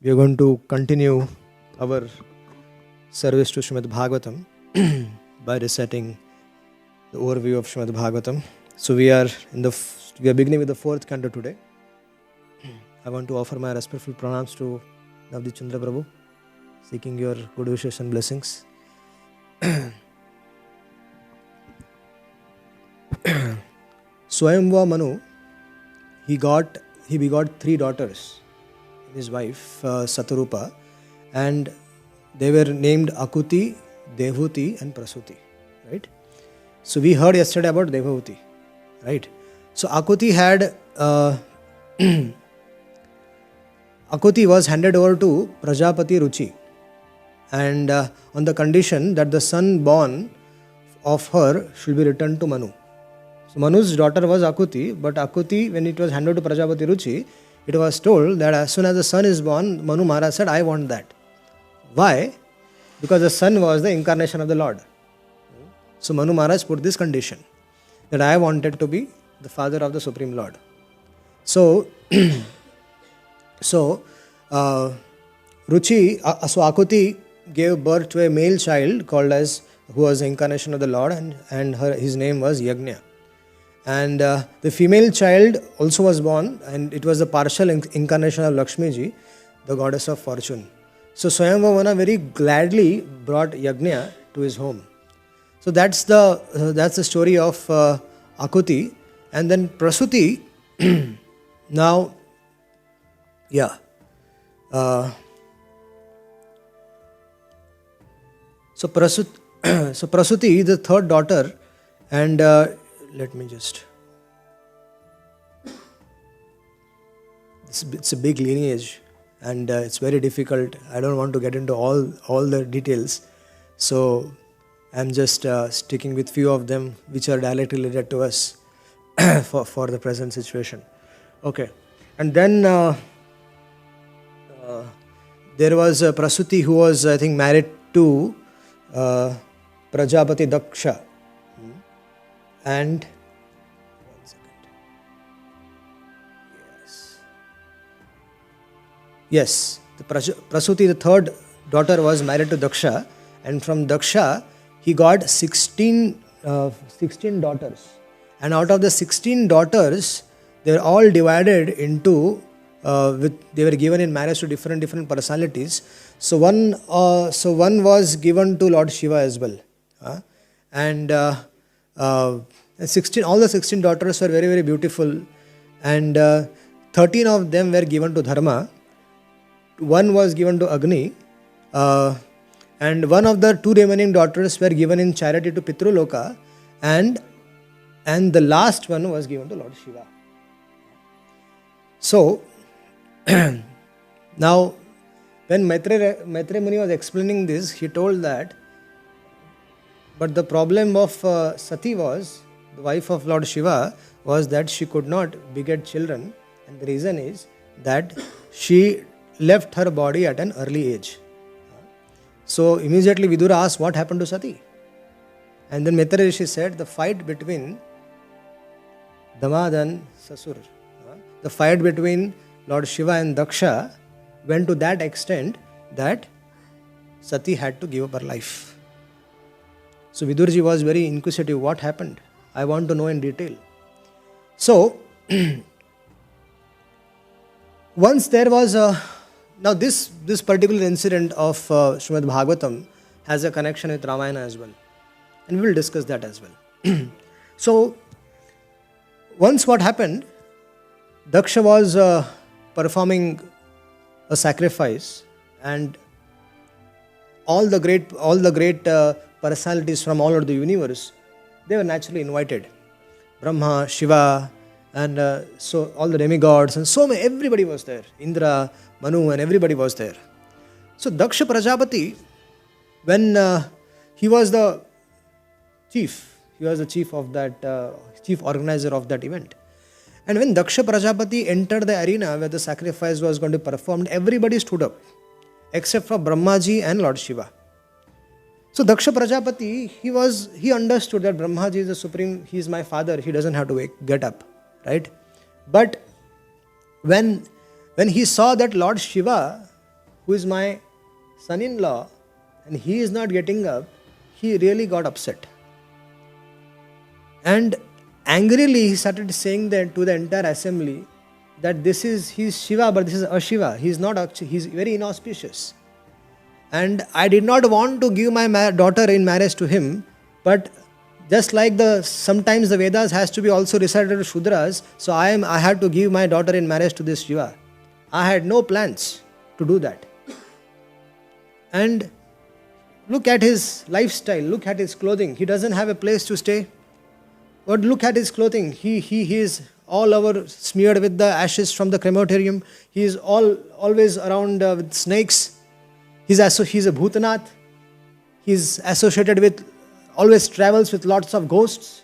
We are going to continue our service to Srimad Bhagavatam by reciting the overview of Srimad Bhagavatam. So we are beginning with the fourth canto today. I want to offer my respectful pranams to Navdeep Chandra Prabhu, seeking your good wishes and blessings. Swayamva Manu, he begot three daughters, his wife Satarupa, and they were named Akuti, Devuti and Prasuti, right? So we heard yesterday about Devahuti, right? So Akuti was handed over to Prajapati Ruchi, and on the condition that the son born of her should be returned to Manu. So Manu's daughter was Akuti, but Akuti, when it was handed to Prajapati Ruchi, it was told that as soon as the son is born, Manu Maharaj said, I want that. Why? Because the son was the incarnation of the Lord. So Manu Maharaj put this condition, that I wanted to be the father of the Supreme Lord. So Akuti gave birth to a male child who was the incarnation of the Lord, and his name was Yagna. And the female child also was born, and it was the partial incarnation of Lakshmi Ji, the goddess of fortune. So Swayamvamana very gladly brought Yagna to his home. So that's the story of Akuti. And then Prasuti, now, so Prasuti, the third daughter, and let me just. It's a big lineage, and it's very difficult. I don't want to get into all the details, so I'm just sticking with few of them which are directly related to us for the present situation. Okay, and then there was Prasuti who was, I think, married to Prajapati Daksha. And one second. Yes, the Prasuti, the third daughter, was married to Daksha, and from Daksha he got 16 daughters. And out of the 16 daughters, they were all divided into they were given in marriage to different personalities. So one was given to Lord Shiva as well, and all the 16 daughters were very, very beautiful, and 13 of them were given to Dharma, one was given to Agni, and one of the two remaining daughters were given in charity to Pitruloka, and the last one was given to Lord Shiva. So, now, when Maitre Muni was explaining this, he told that, but the problem of Sati was, the wife of Lord Shiva, was that she could not beget children, and the reason is that she left her body at an early age. So immediately Vidura asked, what happened to Sati? And then Maitre Rishi said, the fight between Damad and Sasur, the fight between Lord Shiva and Daksha went to that extent that Sati had to give up her life. So Vidurji was very inquisitive. What happened? I want to know in detail. So, once there was now this particular incident of Srimad Bhagavatam has a connection with Ramayana as well. And we will discuss that as well. So, once what happened, Daksha was performing a sacrifice, and all the great personalities from all over the universe, they were naturally invited. Brahma, Shiva, and so all the demigods, and everybody was there. Indra, Manu, and everybody was there. So Daksha Prajapati, when he was the chief of that, chief organizer of that event. And when Daksha Prajapati entered the arena where the sacrifice was going to be performed, everybody stood up, except for Brahmaji and Lord Shiva. So Daksha Prajapati, he understood that Brahmaji is the supreme, he is my father, he doesn't have to get up, right? But when he saw that Lord Shiva who is my son-in-law, and he is not getting up, he really got upset. And angrily he started saying that to the entire assembly that he's Shiva, but this is Ashiva. He's not actually, he's very inauspicious. And I did not want to give my daughter in marriage to him, but just like sometimes the Vedas has to be also recited to Shudras, so I had to give my daughter in marriage to this Shiva. I had no plans to do that. And look at his lifestyle, look at his clothing. He doesn't have a place to stay. But look at his clothing. He is all over smeared with the ashes from the crematorium. He is always around with snakes. He's a Bhutanath. He's associated with, always travels with lots of ghosts.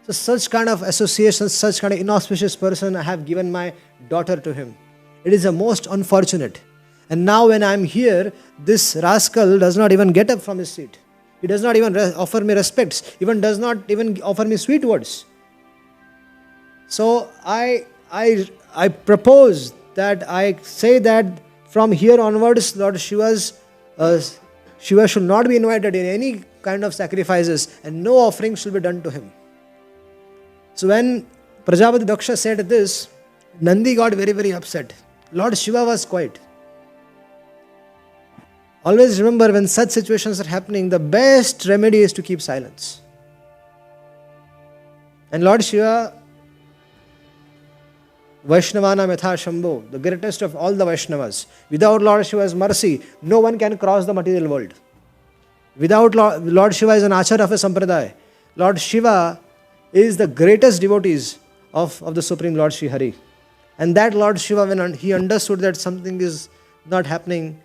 So such kind of association, such kind of inauspicious person, I have given my daughter to him. It is a most unfortunate. And now when I am here, this rascal does not even get up from his seat. He does not even offer me respects, even does not even offer me sweet words. So I propose that I say that from here onwards, Lord Shiva should not be invited in any kind of sacrifices, and no offering should be done to him. So when Prajapati Daksha said this, Nandi got very, very upset. Lord Shiva was quiet. Always remember, when such situations are happening, the best remedy is to keep silence. And Lord Shiva, Vaishnavana Metha Shambho, the greatest of all the Vaishnavas, without Lord Shiva's mercy, no one can cross the material world. Without Lord Shiva is an Acharya of a Sampradaya. Lord Shiva is the greatest devotees of the Supreme Lord Shri Hari. And that Lord Shiva, when he understood that something is not happening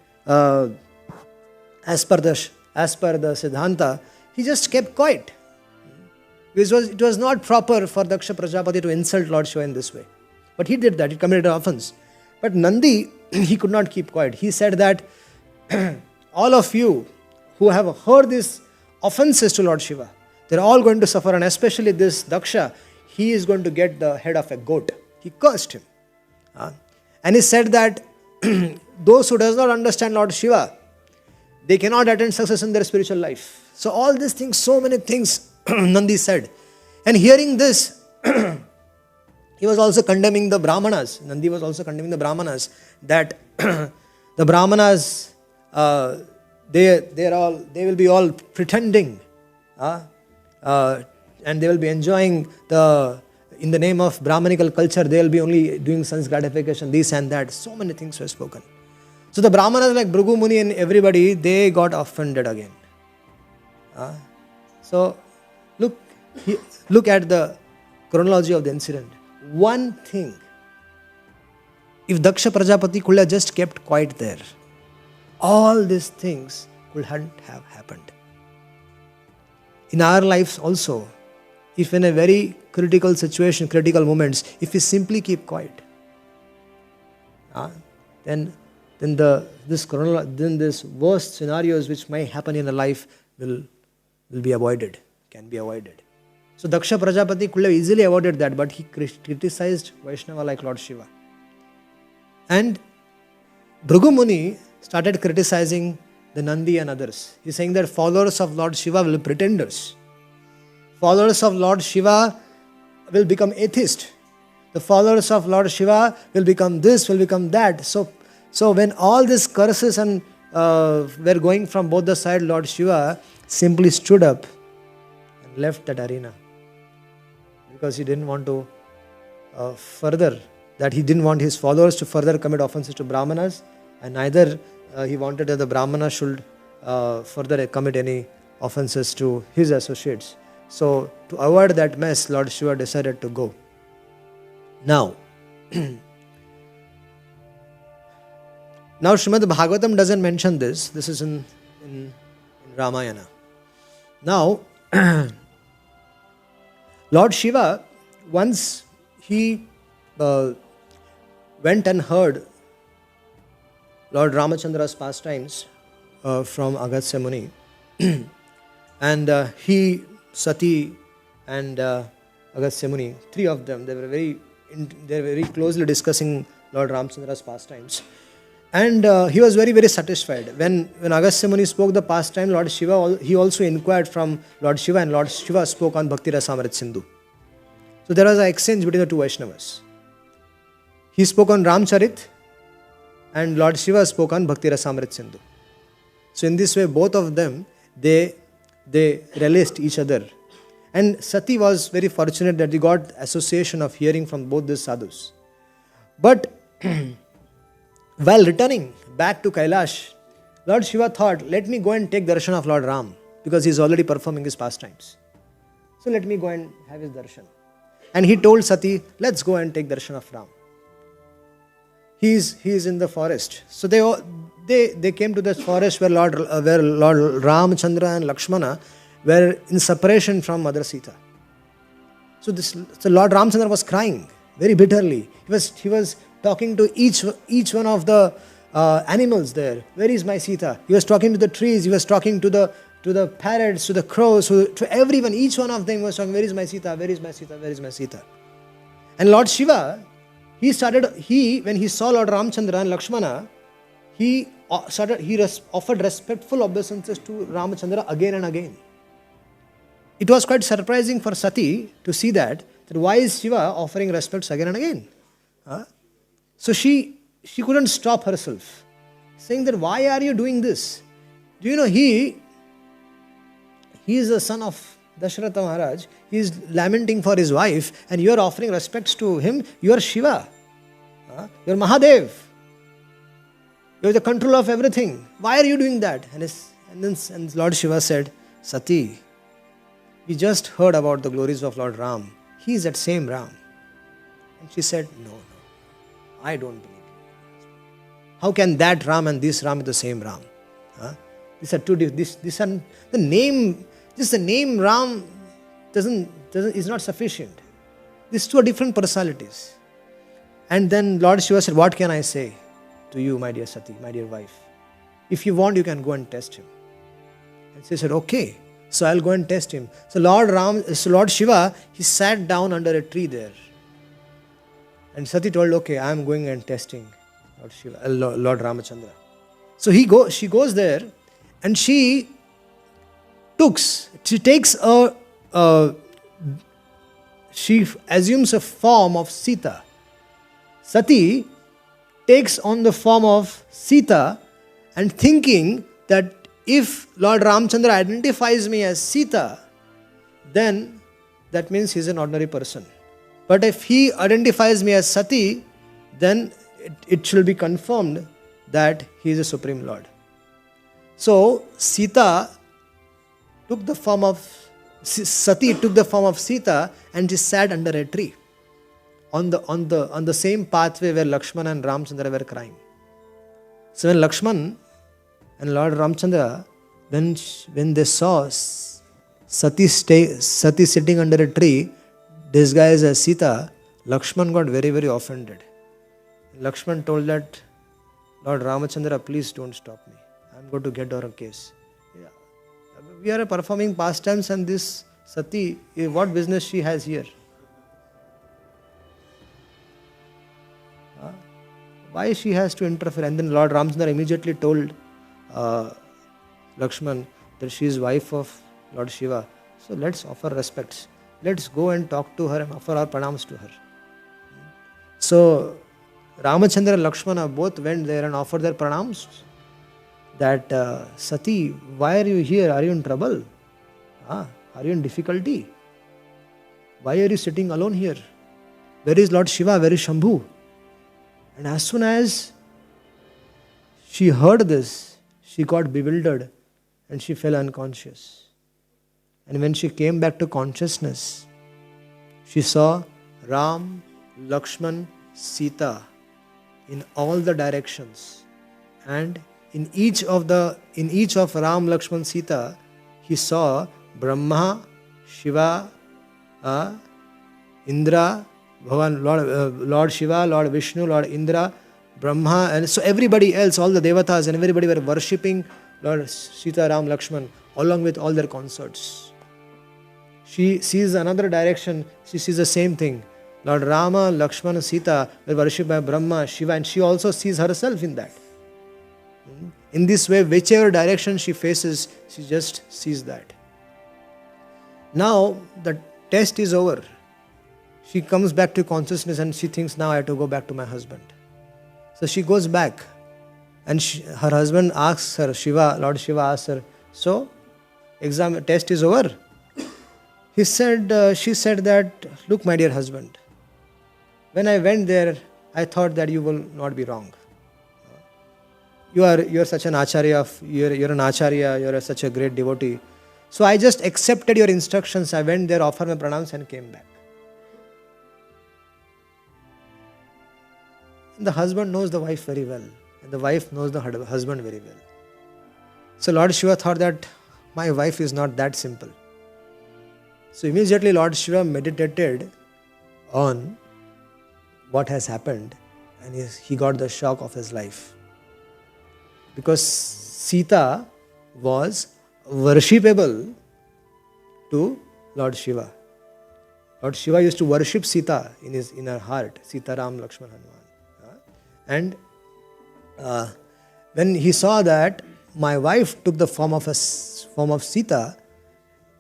as per the Siddhanta, he just kept quiet. It was not proper for Daksha Prajapati to insult Lord Shiva in this way. But he did that, he committed an offense. But Nandi, he could not keep quiet. He said that all of you who have heard these offenses to Lord Shiva, they're all going to suffer, and especially this Daksha, he is going to get the head of a goat. He cursed him. And he said that those who does not understand Lord Shiva, they cannot attain success in their spiritual life. So all these things, so many things Nandi said. And hearing this, he was also condemning the Brahmanas. Nandi was also condemning the Brahmanas, that the Brahmanas, they will be all pretending, and they will be enjoying in the name of Brahmanical culture, they will be only doing sense gratification, this and that. So many things were spoken. So the Brahmanas like Bhrigu Muni and everybody, they got offended again. So look at the chronology of the incident. One thing, if Daksha Prajapati could have just kept quiet there, all these things couldn't have happened. In our lives also, if in a very critical situation, critical moments, if we simply keep quiet, then this worst scenarios which may happen in a life will be avoided, can be avoided. So Daksha Prajapati could have easily avoided that, but he criticized Vaishnava like Lord Shiva. And Bhrigu Muni started criticizing the Nandi and others. He's saying that followers of Lord Shiva will be pretenders. Followers of Lord Shiva will become atheist. The followers of Lord Shiva will become this, will become that. So when all these curses and were going from both the sides, Lord Shiva simply stood up and left that arena. Because he didn't want to he didn't want his followers to further commit offenses to Brahmanas, and neither he wanted that the Brahmanas should further commit any offenses to his associates. So to avoid that mess, Lord Shiva decided to go. Now Srimad Bhagavatam doesn't mention this. This is in Ramayana. Now, Lord Shiva, once he went and heard Lord Ramachandra's pastimes from Agastya Muni, and he, Sati and Agastya Muni, three of them, they were very closely discussing Lord Ramachandra's pastimes. And he was very, very satisfied. When Agastya Muni spoke the pastime, Lord Shiva, he also inquired from Lord Shiva, and Lord Shiva spoke on Bhakti Rasamrit Sindhu. So there was an exchange between the two Vaishnavas. He spoke on Ramcharit, and Lord Shiva spoke on Bhakti Rasamrit Sindhu. So in this way, both of them, they relished each other. And Sati was very fortunate that he got association of hearing from both these sadhus. But while returning back to Kailash, Lord Shiva thought, let me go and take darshan of Lord Ram, because he is already performing his pastimes. So let me go and have his darshan. And he told Sati, let's go and take darshan of Ram. He is in the forest. So they came to this forest where Lord Ramchandra and Lakshmana were in separation from Mother Sita. So Lord Ramchandra was crying very bitterly. He was talking to each one of the animals there. Where is my Sita? He was talking to the trees. He was talking to the parrots, to the crows, to everyone. Each one of them was talking, where is my Sita? Where is my Sita? Where is my Sita? And Lord Shiva, when he saw Lord Ramchandra and Lakshmana, he offered respectful obeisances to Ramchandra again and again. It was quite surprising for Sati to see that why is Shiva offering respects again and again? So she couldn't stop herself, saying that why are you doing this? Do you know he is the son of Dasharatha Maharaj. He is lamenting for his wife, and you are offering respects to him. You are Shiva. You are Mahadev. You are the control of everything. Why are you doing that? And Lord Shiva said, Sati, we just heard about the glories of Lord Ram. He is that same Ram. And she said, no, I don't believe it. How can that Ram and this Ram be the same Ram? These are two different. The name Ram is not sufficient. These two are different personalities. And then Lord Shiva said, what can I say to you, my dear Sati, my dear wife? If you want, you can go and test him. And she said, okay. So I'll go and test him. So Lord Shiva, he sat down under a tree there. And Sati told, okay, I am going and testing Lord Ramachandra. So she goes there, and she assumes a form of Sita. Sati takes on the form of Sita, and thinking that if Lord Ramchandra identifies me as Sita, then that means he is an ordinary person. But if he identifies me as Sati, then it shall be confirmed that he is a Supreme Lord. So Sati took the form of Sita, and she sat under a tree on the same pathway where Lakshmana and Ramchandra were crying. So when Lakshman and Lord Ramchandra, when they saw Sati sitting under a tree disguised as Sita, Lakshman got very, very offended. Lakshman told that, Lord Ramachandra, please don't stop me. I am going to get our case. Yeah. We are performing pastimes, and this Sati, what business she has here? Why she has to interfere? And then Lord Ramchandra immediately told Lakshman that she is wife of Lord Shiva. So let's offer respects. Let's go and talk to her and offer our pranams to her. So Ramachandra and Lakshmana both went there and offered their pranams. That Sati, why are you here? Are you in trouble? Are you in difficulty? Why are you sitting alone here? Where is Lord Shiva? Where is Shambhu? And as soon as she heard this, she got bewildered and she fell unconscious. And when she came back to consciousness, she saw Ram, Lakshman, Sita in all the directions. And in each of Ram, Lakshman, Sita, he saw Brahma, Shiva, Indra, Bhavan, Lord Shiva, Lord Vishnu, Lord Indra, Brahma, and so everybody else, all the devatas and everybody were worshipping Lord Sita, Ram, Lakshman, along with all their consorts. She sees another direction, she sees the same thing. Lord Rama, Lakshmana, Sita were worshipped by Brahma, Shiva, and she also sees herself in that. In this way, whichever direction she faces, she just sees that. Now the test is over. She comes back to consciousness and she thinks, now I have to go back to my husband. So she goes back and her husband asks her, Lord Shiva asks her, so exam test is over? She said that, look my dear husband, when I went there, I thought that you will not be wrong. You are such an acharya, you're an acharya, you're such a great devotee. So I just accepted your instructions. I went there, offered my pranams and came back. And the husband knows the wife very well. And the wife knows the husband very well. So Lord Shiva thought that my wife is not that simple. So immediately Lord Shiva meditated on what has happened and he got the shock of his life. Because Sita was worshipable to Lord Shiva. Lord Shiva used to worship Sita in her heart, Sita Ram Lakshman Hanuman. And when he saw that my wife took the form of Sita,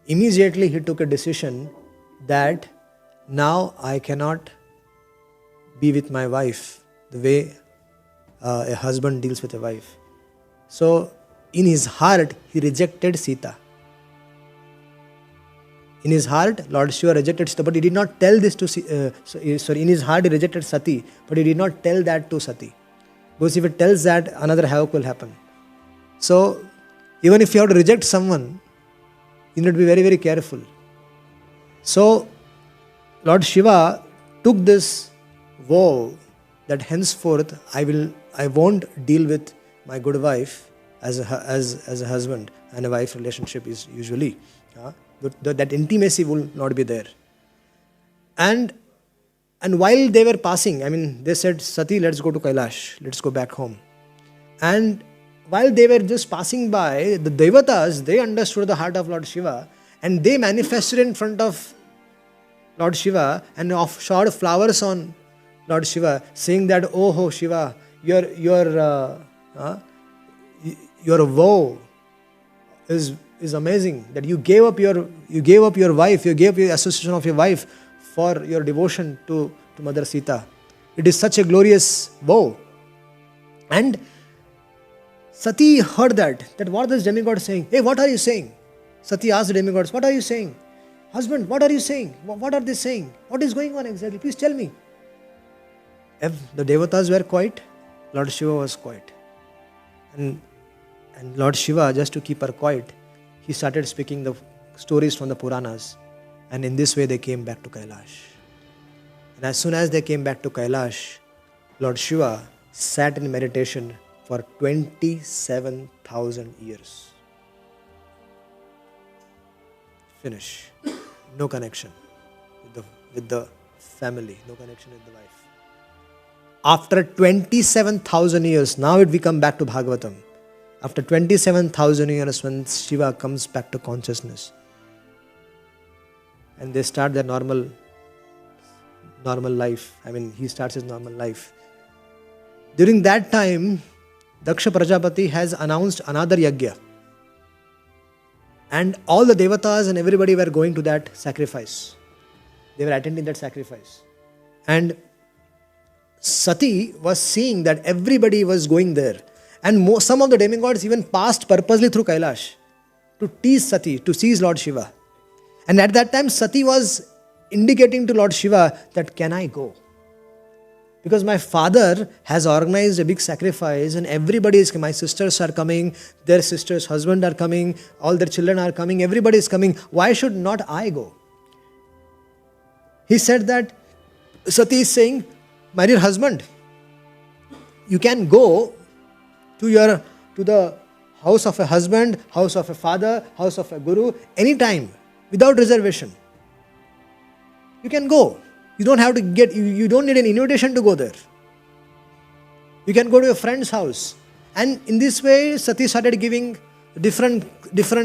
immediately he took a decision that now I cannot be with my wife the way a husband deals with a wife. So in his heart, he rejected Sita. In his heart, Lord Shiva rejected Sita, but he did not tell this to in his heart he rejected Sati, but he did not tell that to Sati. Because if he tells that, another havoc will happen. So even if you have to reject someone, you need to be very, very careful. So Lord Shiva took this vow that henceforth I won't deal with my good wife as a husband and a wife relationship is usually. That intimacy will not be there. And while they were passing, they said, Sati, let's go to Kailash, let's go back home. And while they were just passing by, the Devatas, they understood the heart of Lord Shiva and they manifested in front of Lord Shiva and showered flowers on Lord Shiva, saying that, oh Shiva, your vow is amazing, that you gave up your wife, you gave up your association of your wife for your devotion to Mother Sita. It is such a glorious vow. And Sati heard that what is demigod saying? Hey, what are you saying? Sati asked the demigods, what are you saying? Husband, what are you saying? What are they saying? What is going on exactly? Please tell me. If the Devatas were quiet, Lord Shiva was quiet. And Lord Shiva, just to keep her quiet, he started speaking the stories from the Puranas. And in this way they came back to Kailash. And as soon as they came back to Kailash, Lord Shiva sat in meditation for 27,000 years. Finish. No connection with the family, no connection with the wife. After 27,000 years, now we come back to Bhagavatam. After 27,000 years, when Shiva comes back to consciousness, and they start their normal life. He starts his normal life. During that time, Daksha Prajapati has announced another yajna. And all the devatas and everybody were going to that sacrifice. They were attending that sacrifice. And Sati was seeing that everybody was going there. And some of the demigods even passed purposely through Kailash to tease Sati, to seize Lord Shiva. And at that time, Sati was indicating to Lord Shiva that, can I go? Because my father has organized a big sacrifice and everybody is coming. My sisters are coming, their sisters' husbands are coming, all their children are coming, everybody is coming. Why should not I go? He said that, Sati is saying, my dear husband, you can go to the house of a husband, house of a father, house of a guru, anytime, without reservation. You can go. You don't have to you don't need an invitation to go there. You can go to a friend's house. And in this way, Sati started giving different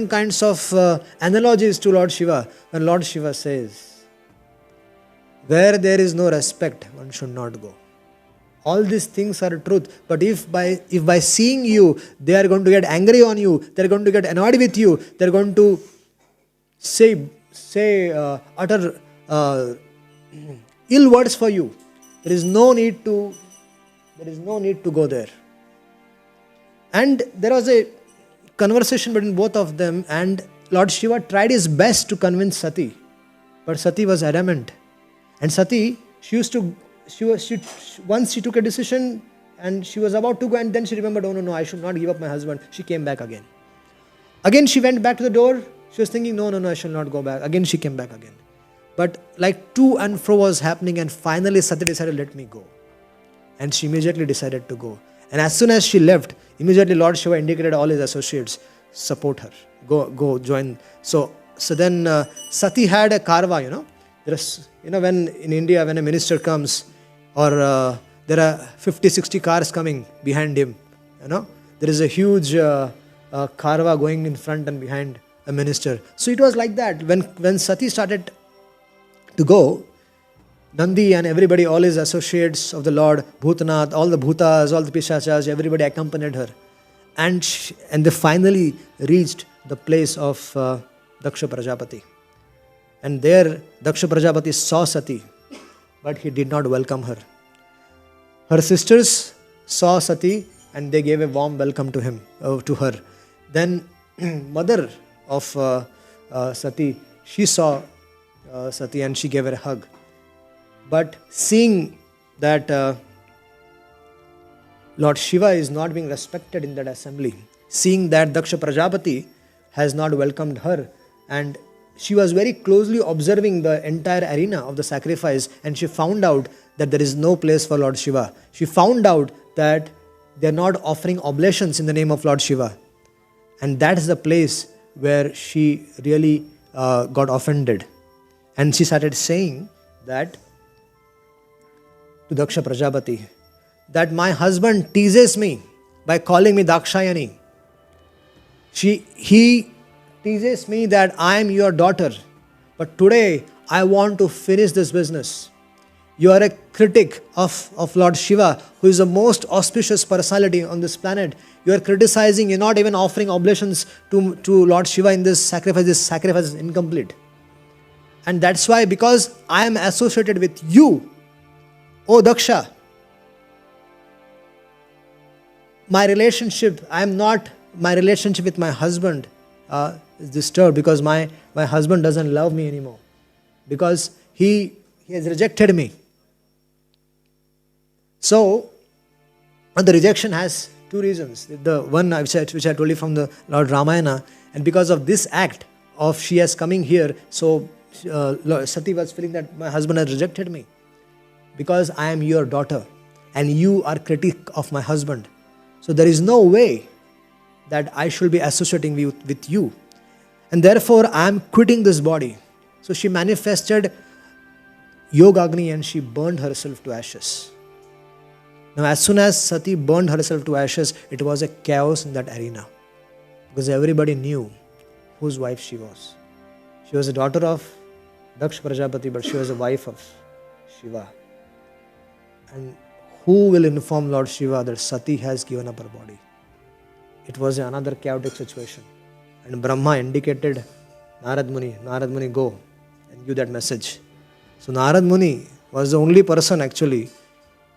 kinds of analogies to Lord Shiva. When Lord Shiva says, where there is no respect, one should not go. All these things are truth. But if by seeing you, they are going to get angry on you, they are going to get annoyed with you, they are going to say utter ill words for you. There is no need to go there. And there was a conversation between both of them, and Lord Shiva tried his best to convince Sati, but Sati was adamant. And Sati, once she took a decision and she was about to go, and then she remembered, oh no, I should not give up my husband. She came back again. Again she went back to the door. She was thinking, no, I shall not go back. Again she came back again. But like to and fro was happening, and finally Sati decided, let me go. And she immediately decided to go. And as soon as she left, immediately Lord Shiva indicated all his associates, support her, go join. So then Sati had a karva, when in India, when a minister comes, or there are 50, 60 cars coming behind him, there is a huge karva going in front and behind a minister. So it was like that. When Sati started to go, Nandi and everybody, all his associates of the Lord, Bhutanath, all the Bhutas, all the Pishachas, everybody accompanied her. And they finally reached the place of Daksha Prajapati. And there Daksha Prajapati saw Sati, but he did not welcome her. Her sisters saw Sati and they gave a warm welcome to her. Then mother of Sati, she saw Sati and she gave her a hug. But seeing that Lord Shiva is not being respected in that assembly, seeing that Daksha Prajapati has not welcomed her, and she was very closely observing the entire arena of the sacrifice, and she found out that there is no place for Lord Shiva. She found out that they are not offering oblations in the name of Lord Shiva. And that is the place where she really got offended. And she started saying that to Daksha Prajapati, that my husband teases me by calling me Dakshayani. He teases me that I am your daughter, but today I want to finish this business. You are a critic of Lord Shiva, who is the most auspicious personality on this planet. You are criticizing, you're not even offering oblations to Lord Shiva in this sacrifice. This sacrifice is incomplete. And that's why, because I am associated with you, oh Daksha, my relationship with my husband is disturbed, because my husband doesn't love me anymore, because he has rejected me. So the rejection has two reasons. The one which I told you from the Lord Ramayana, and because of this act of she has coming here, so Sati was feeling that my husband has rejected me because I am your daughter and you are critic of my husband. So there is no way that I should be associating with you, and therefore I am quitting this body. So she manifested Yogagni and she burned herself to ashes. Now as soon as Sati burned herself to ashes, it was a chaos in that arena, because everybody knew whose wife she was. She was a daughter of Daksha Prajapati, but she was a wife of Shiva. And who will inform Lord Shiva that Sati has given up her body? It was another chaotic situation. And Brahma indicated Narad Muni, go and give that message. So Narad Muni was the only person actually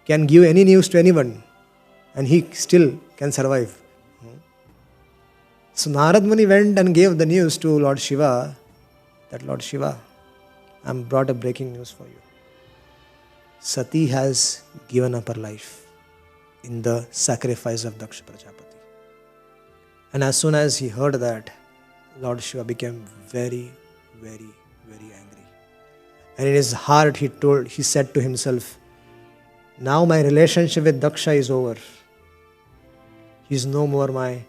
can give any news to anyone, and he still can survive. So Narad Muni went and gave the news to Lord Shiva, that Lord Shiva, I am brought a breaking news for you. Sati has given up her life in the sacrifice of Daksha Prajapati. And as soon as he heard that, Lord Shiva became very, very, very angry. And in his heart he said to himself, now my relationship with Daksha is over. He is no more my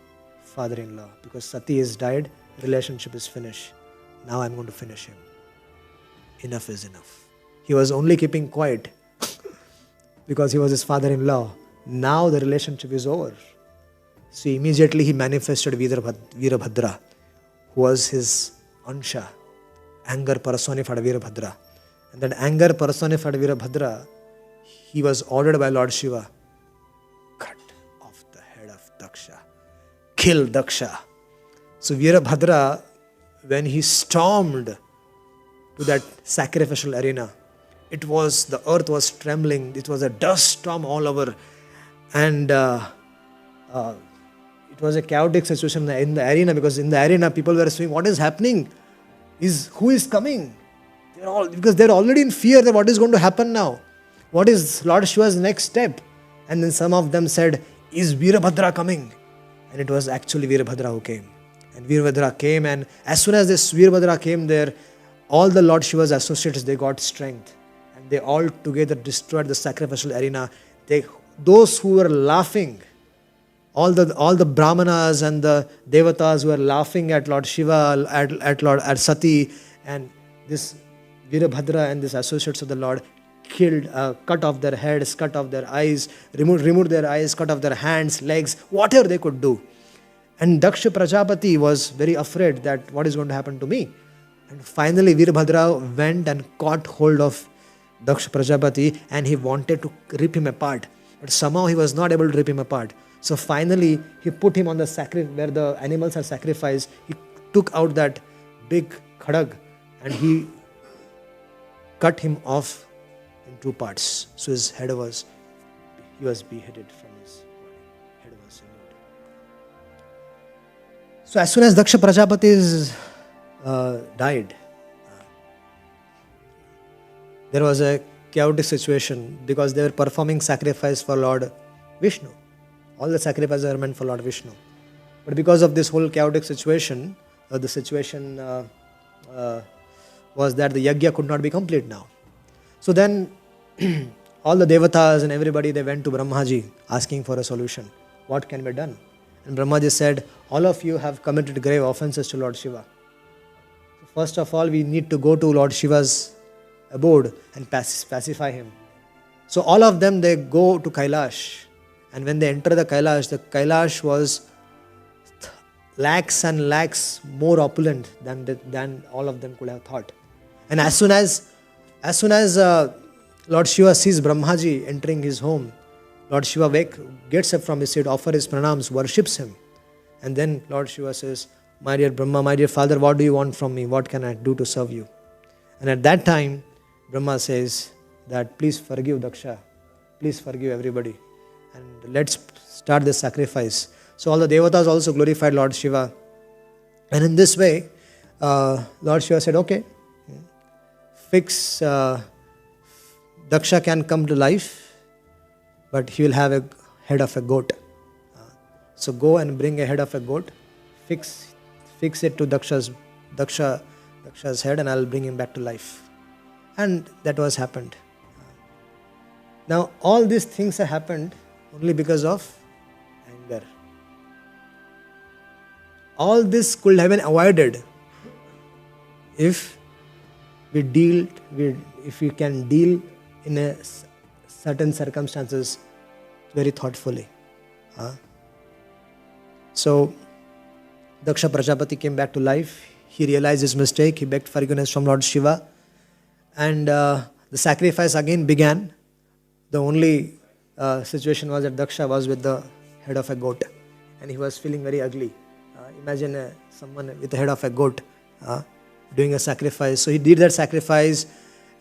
father-in-law, because Sati is died, relationship is finished. Now I am going to finish him. Enough is enough. He was only keeping quiet because he was his father-in-law. Now the relationship is over. So immediately he manifested Veerabhadra, who was his Ansha, anger personified Veerabhadra. And that anger personified Veerabhadra, he was ordered by Lord Shiva, cut off the head of Daksha, kill Daksha. So Veerabhadra, when he stormed to that sacrificial arena, the earth was trembling, it was a dust storm all over, and it was a chaotic situation in the arena, because in the arena people were saying, what is happening? Who is coming? Because they're already in fear that what is going to happen now? What is Lord Shiva's next step? And then some of them said, is Veerabhadra coming? And it was actually Veerabhadra who came. And Veerabhadra came, and as soon as this Veerabhadra came there, all the Lord Shiva's associates, they got strength. And they all together destroyed the sacrificial arena. Those who were laughing, all the Brahmanas and the Devatas who were laughing at Lord Shiva, at Sati, and this Veerabhadra and these associates of the Lord killed, cut off their heads, cut off their eyes, removed their eyes, cut off their hands, legs, whatever they could do. And Daksha Prajapati was very afraid that what is going to happen to me. And finally Veerabhadra went and caught hold of Daksha Prajapati, and he wanted to rip him apart. But somehow he was not able to rip him apart. So finally he put him on the where the animals are sacrificed. He took out that big khadag and he cut him off in two parts. So his head was beheaded from his body. Head was removed. So as soon as Daksha Prajapati died, there was a chaotic situation because they were performing sacrifice for Lord Vishnu. All the sacrifices are meant for Lord Vishnu. But because of this whole chaotic situation, the situation was that the yajna could not be complete now. So then all the devatas and everybody, they went to Brahmaji asking for a solution. What can be done? And Brahmaji said, all of you have committed grave offenses to Lord Shiva. So first of all, we need to go to Lord Shiva's abode and pacify him. So all of them, they go to Kailash. And when they enter the Kailash was lakhs and lakhs more opulent than all of them could have thought. And as soon as Lord Shiva sees Brahmaji entering his home, Lord Shiva gets up from his seat, offers his pranams, worships him. And then Lord Shiva says, my dear Brahma, my dear father, what do you want from me? What can I do to serve you? And at that time, Brahma says that please forgive Daksha. Please forgive everybody. And let's start the sacrifice. So all the devatas also glorified Lord Shiva. And in this way, Lord Shiva said, okay, Daksha can come to life, but he will have a head of a goat. So go and bring a head of a goat, fix it to Daksha's head, and I'll bring him back to life. And that was happened. Now all these things have happened only because of anger. All this could have been avoided if we can deal in a certain circumstances very thoughtfully. So Daksha Prajapati came back to life. He realized his mistake. He begged forgiveness from Lord Shiva. And the sacrifice again began. The only situation was that Daksha was with the head of a goat. And he was feeling very ugly. Imagine someone with the head of a goat doing a sacrifice. So he did that sacrifice.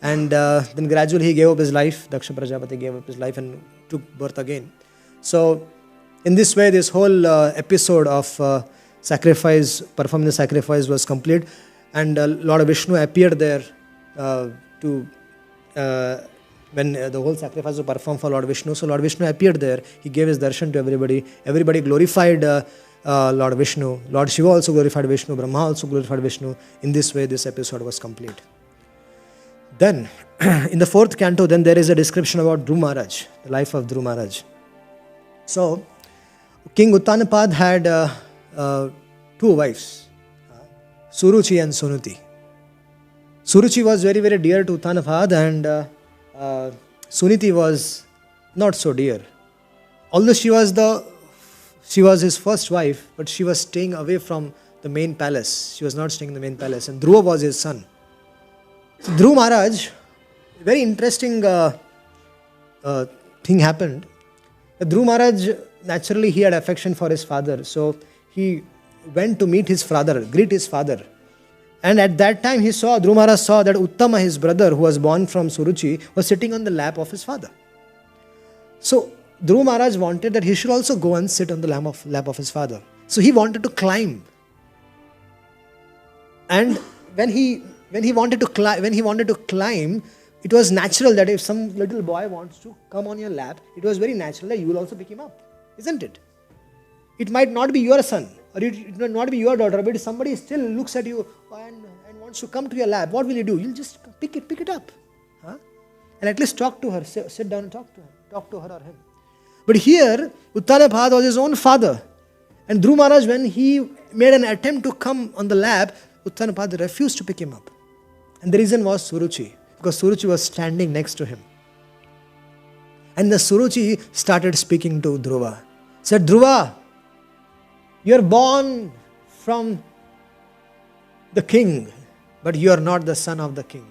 And then gradually he gave up his life. Daksha Prajapati gave up his life and took birth again. So in this way, this whole episode of sacrifice, performing the sacrifice was complete. And Lord Vishnu appeared there when the whole sacrifice was performed for Lord Vishnu. So Lord Vishnu appeared there. He gave his darshan to everybody. Everybody glorified Lord Vishnu. Lord Shiva also glorified Vishnu. Brahma also glorified Vishnu. In this way, this episode was complete. Then, in the 4th canto, then there is a description about Dhruv Maharaj, the life of Dhruv Maharaj. So, King Uttanapad had 2 wives, Suruchi and Sunuti. Suruchi was very, very dear to Uttanapad, and Suniti was not so dear. Although she was his first wife, but she was staying away from the main palace. She was not staying in the main palace, and Dhruva was his son. So Dhruv Maharaj, very interesting thing happened. Dhruv Maharaj, naturally he had affection for his father. So he went to meet his father, greet his father. And at that time Dhruv Maharaj saw that Uttama, his brother, who was born from Suruchi, was sitting on the lap of his father. So Dhruv Maharaj wanted that he should also go and sit on the lap of his father. So he wanted to climb. And when he wanted to climb, it was natural that if some little boy wants to come on your lap, it was very natural that you will also pick him up, isn't it? It might not be your son, or it might not be your daughter, but if somebody still looks at you and wants to come to your lap, what will you do? You'll just pick it up, huh? And at least talk to her, sit down and talk to her or him. But here, Uttanapad was his own father. And Dhruv Maharaj, when he made an attempt to come on the lap, Uttanapad refused to pick him up. And the reason was Suruchi, because Suruchi was standing next to him. And the Suruchi started speaking to Dhruva. Said, Dhruva, you are born from the king, but you are not the son of the king.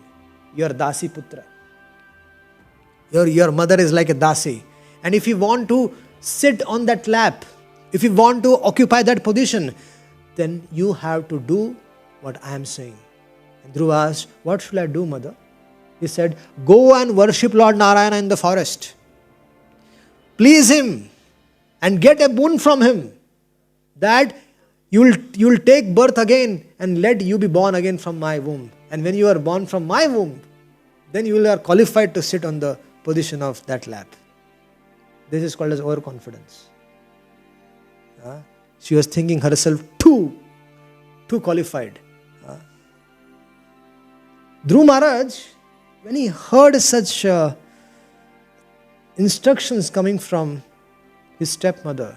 You are Dasi Putra. Your mother is like a Dasi. And if you want to sit on that lap, if you want to occupy that position, then you have to do what I am saying. And Dhruva asked, what should I do, mother? He said, go and worship Lord Narayana in the forest. Please him and get a boon from him that you will take birth again and let you be born again from my womb. And when you are born from my womb, then you are qualified to sit on the position of that lap. This is called as overconfidence. She was thinking herself too qualified. Dhruv Maharaj, when he heard such instructions coming from his stepmother,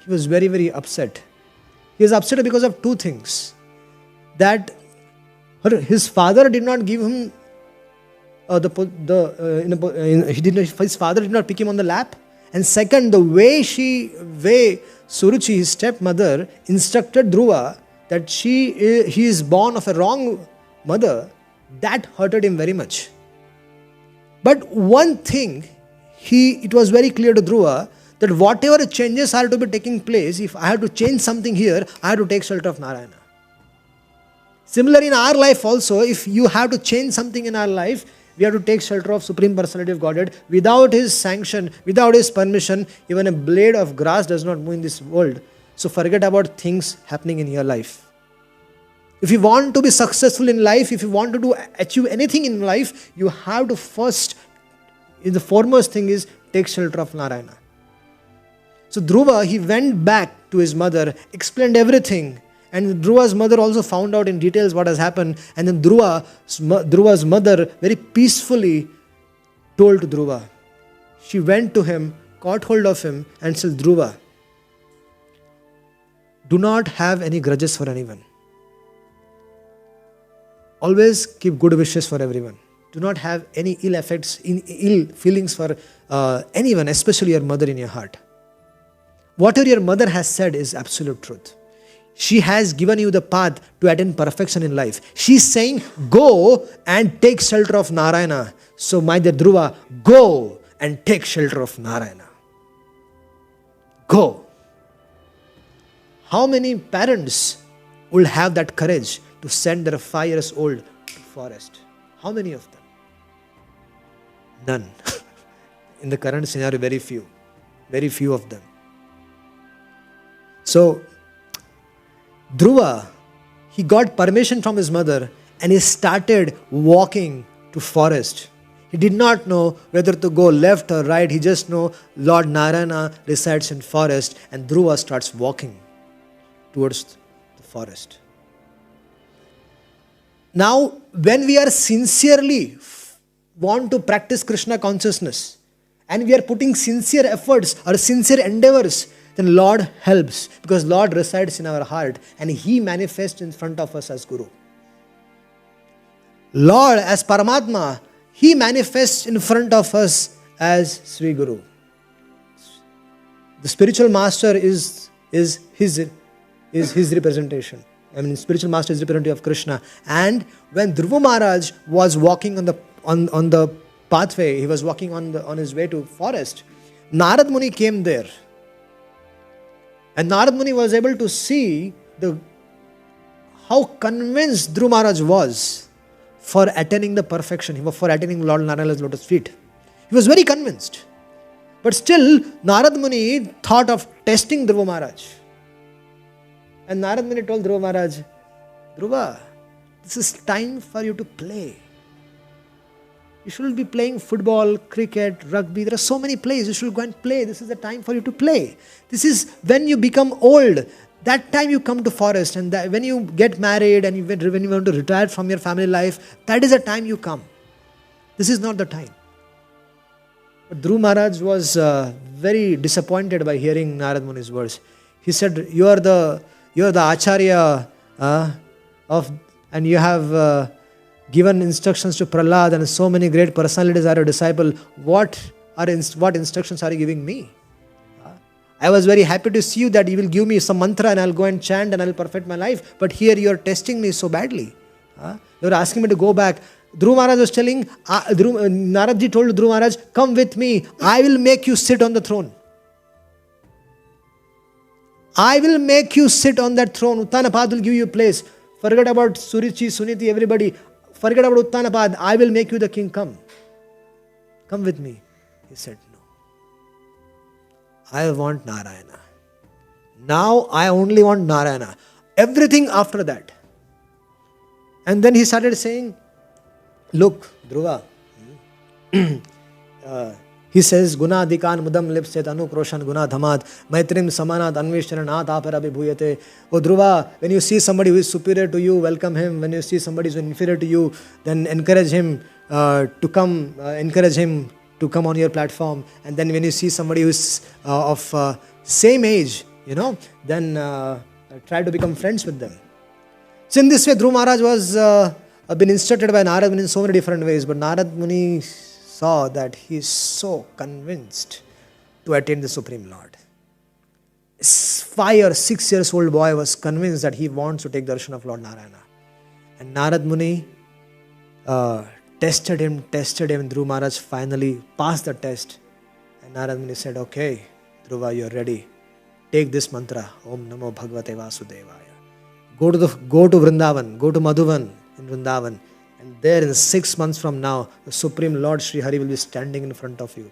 he was very, very upset. He was upset because of two things. That his father did not give him his father did not pick him on the lap. And second, the way Suruchi, his stepmother, instructed Dhruva that he is born of a wrong mother, that hurted him very much. But one thing, it was very clear to Dhruva that whatever changes are to be taking place, if I have to change something here, I have to take shelter of Narayana. Similarly, in our life also, if you have to change something in our life, we have to take shelter of Supreme Personality of Godhead. Without his sanction, without his permission, even a blade of grass does not move in this world. So forget about things happening in your life. If you want to be successful in life, if you want to achieve anything in life, you have to first, the foremost thing is take shelter of Narayana. So Dhruva, he went back to his mother, explained everything. And Dhruva's mother also found out in details what has happened. And then Dhruva's mother very peacefully told to Dhruva. She went to him, caught hold of him and said, Dhruva, do not have any grudges for anyone. Always keep good wishes for everyone. Do not have any ill feelings for anyone, especially your mother in your heart. Whatever your mother has said is absolute truth. She has given you the path to attain perfection in life. She is saying, go and take shelter of Narayana. So my dear Dhruva, go and take shelter of Narayana. Go. How many parents will have that courage to send their 5 years old to forest? How many of them? None. In the current scenario, very few. Very few of them. So, Dhruva, he got permission from his mother and he started walking to forest. He did not know whether to go left or right. He just know Lord Narayana resides in forest and Dhruva starts walking towards the forest. Now, when we are sincerely want to practice Krishna consciousness and we are putting sincere efforts or sincere endeavors, then Lord helps because Lord resides in our heart and He manifests in front of us as Guru. Lord as Paramatma, He manifests in front of us as Sri Guru. The spiritual master is his representation. I mean, spiritual master is representative of Krishna. And when Dhruva Maharaj was walking on the pathway. He was walking on his way to forest. Narad Muni came there. And Narad Muni was able to see how convinced Dhruva Maharaj was for attaining the perfection, for attaining Lord Narayana's lotus feet. He was very convinced. But still, Narad Muni thought of testing Dhruva Maharaj. And Narad Muni told Dhruva Maharaj, Dhruva, this is time for you to play. You shouldn't be playing football, cricket, rugby. There are so many plays. You should go and play. This is the time for you to play. This is when you become old. That time you come to forest. And when you get married and when you want to retire from your family life, that is the time you come. This is not the time. But Dhruva Maharaj was very disappointed by hearing Narad Muni's words. He said, you are the Acharya and you have given instructions to Prahlad, and so many great personalities are your disciple. What instructions are you giving me? I was very happy to see you that you will give me some mantra and I'll go and chant and I'll perfect my life. But here you are testing me so badly. You are asking me to go back. Dhruva Maharaj was telling, Naradji told Dhruva Maharaj, come with me. I will make you sit on the throne. I will make you sit on that throne. Uttanapad will give you a place. Forget about Surichi, Suniti, everybody. Forget about Uttanapad. I will make you the king. Come. Come with me. He said, no. I want Narayana. Now I only want Narayana. Everything after that. And then he started saying, look, Dhruva. He says, Guna Dikan Mudam Lipset Anukroshan Guna Dhamad Maitrim Samanat Anvishtaranat Apara Abhibhuyate. Oh Dhruva, when you see somebody who is superior to you, welcome him. When you see somebody who is inferior to you, then encourage him to come on your platform. And then when you see somebody who is of same age, then try to become friends with them. So in this way, Dhruva Maharaj was been instructed by Narad Muni in so many different ways. But Narad Muni saw that he is so convinced to attain the Supreme Lord. A 5 or 6 years old boy was convinced that he wants to take darshan of Lord Narayana. And Narad Muni tested him. Dhruva Maharaj finally passed the test. And Narad Muni said, okay, Dhruva, you are ready. Take this mantra, Om Namo Bhagavate Vasudevaya. Go to Vrindavan, go to Madhuvan in Vrindavan. And there in 6 months from now, the Supreme Lord Sri Hari will be standing in front of you.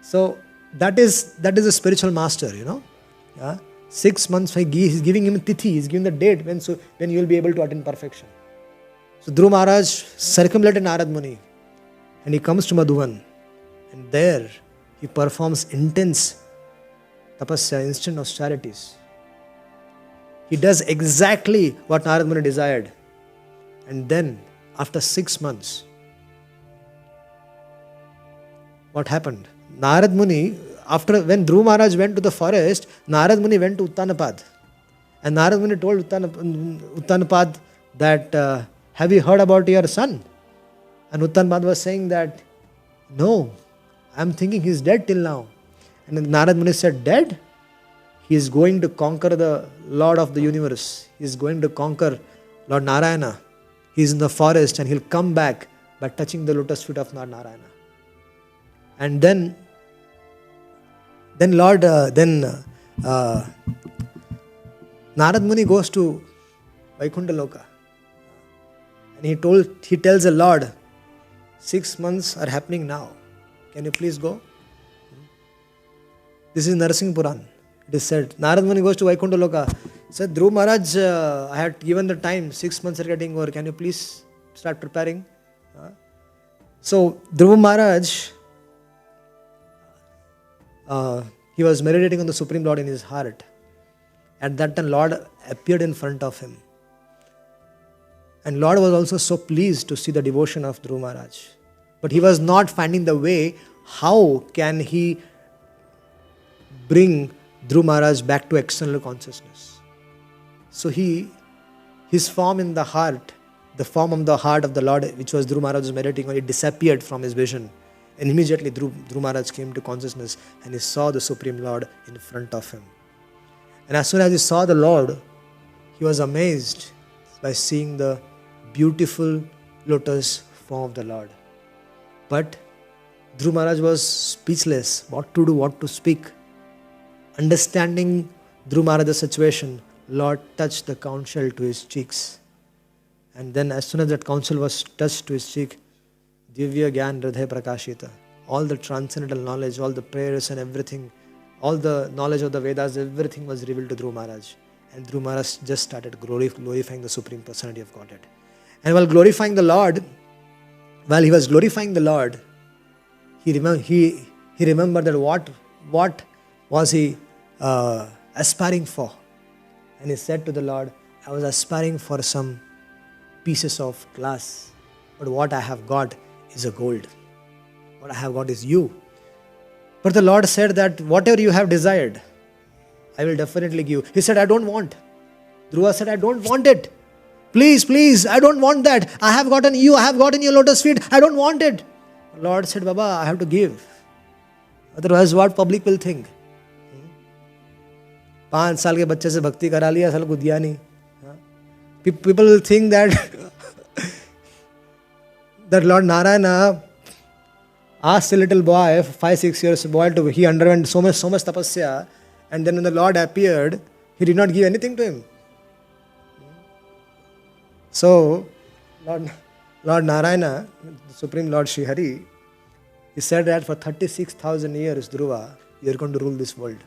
So that is a spiritual master, 6 months, he's giving him a tithi, he's giving the date when you will be able to attain perfection. So Dhruva Maharaj circumvented Narad Muni and he comes to Madhuvan. And there he performs intense tapasya, instant austerities. He does exactly what Narad Muni desired. And then, after 6 months, what happened? Narad Muni, when Dhruva Maharaj went to the forest, Narad Muni went to Uttanapad. And Narad Muni told Uttanapad that, have you heard about your son? And Uttanapad was saying that, no, I am thinking he is dead till now. And then Narad Muni said, dead? He is going to conquer the Lord of the universe. He is going to conquer Lord Narayana. He is in the forest and he'll come back by touching the lotus feet of Lord Narayana. And then Narad Muni goes to Vaikuntha Loka. And he tells the Lord, 6 months are happening now. Can you please go? This is Narsingh Puran. It is said, Narad Muni goes to Vaikuntha Loka. Said, Dhruva Maharaj, I had given the time, 6 months are getting over. Can you please start preparing? So Dhruva Maharaj, he was meditating on the Supreme Lord in his heart. At that time, Lord appeared in front of him. And Lord was also so pleased to see the devotion of Dhruva Maharaj. But he was not finding the way, how can he bring Dhruva Maharaj back to external consciousness. So his form in the heart, the form of the heart of the Lord, which was Dhruva Maharaj was meditating on, it disappeared from his vision. And immediately Dhruva Maharaj came to consciousness and he saw the Supreme Lord in front of him. And as soon as he saw the Lord, he was amazed by seeing the beautiful lotus palm of the Lord. But Dhruva Maharaj was speechless, what to do, what to speak. Understanding Dhruva Maharaj's situation, Lord touched the conch shell to his cheeks. And then as soon as that conch shell was touched to his cheek, Divya Gyan Hridaya Prakashita, all the transcendental knowledge, all the prayers and everything, all the knowledge of the Vedas, everything was revealed to Dhruva Maharaj. And Dhruva Maharaj just started glorifying the Supreme Personality of Godhead. And while he was glorifying the Lord, he remembered that what was he aspiring for. And he said to the Lord, I was aspiring for some pieces of glass, but what I have got is a gold. What I have got is you. But the Lord said that whatever you have desired, I will definitely give. He said, I don't want. Dhruva said, I don't want it. Please, I don't want that. I have gotten you, I have gotten your lotus feet. I don't want it. The Lord said, Baba, I have to give. Otherwise, what public will think? 5 साल के बच्चे से भक्ति करा लिया, साल को दिया नहीं. People will think that Lord Narayana asked a little boy, 5-6 years boy, he underwent so much tapasya, and then when the Lord appeared, he did not give anything to him. So, Lord Narayana, the Supreme Lord Sri Hari, he said that for 36,000 years, Dhruva, you are going to rule this world.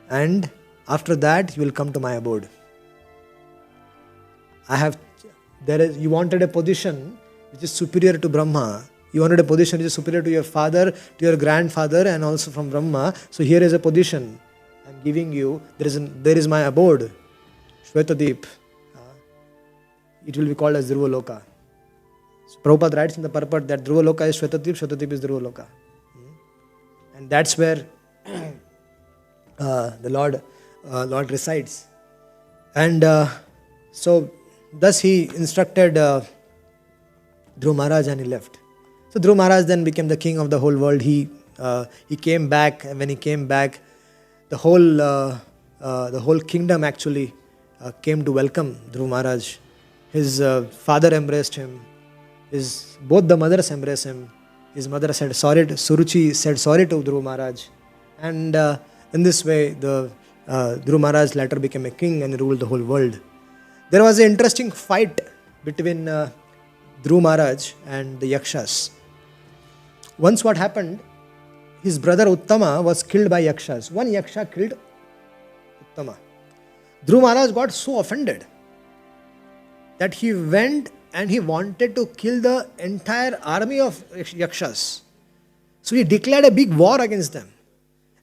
And after that, you will come to my abode. You wanted a position which is superior to Brahma. You wanted a position which is superior to your father, to your grandfather, and also from Brahma. So here is a position I am giving you. There is my abode, Shvetadip. It will be called as Dhruva Loka. So Prabhupada writes in the purport that Dhruva Loka is Shvetadip, Shvetadip is Dhruva Loka. And that's where the Lord resides. And so thus he instructed Dhruva Maharaj and he left. So Dhruva Maharaj then became the king of the whole world. He came back, and when he came back, the whole kingdom actually came to welcome Dhruva Maharaj. His father embraced him. Both the mothers embraced him. His mother said sorry. Suruchi said sorry to Dhruva Maharaj, and in this way, the Dhruva Maharaj later became a king and ruled the whole world. There was an interesting fight between Dhruva Maharaj and the Yakshas. Once what happened, his brother Uttama was killed by Yakshas. One Yaksha killed Uttama. Dhruva Maharaj got so offended that he went and he wanted to kill the entire army of Yakshas. So he declared a big war against them.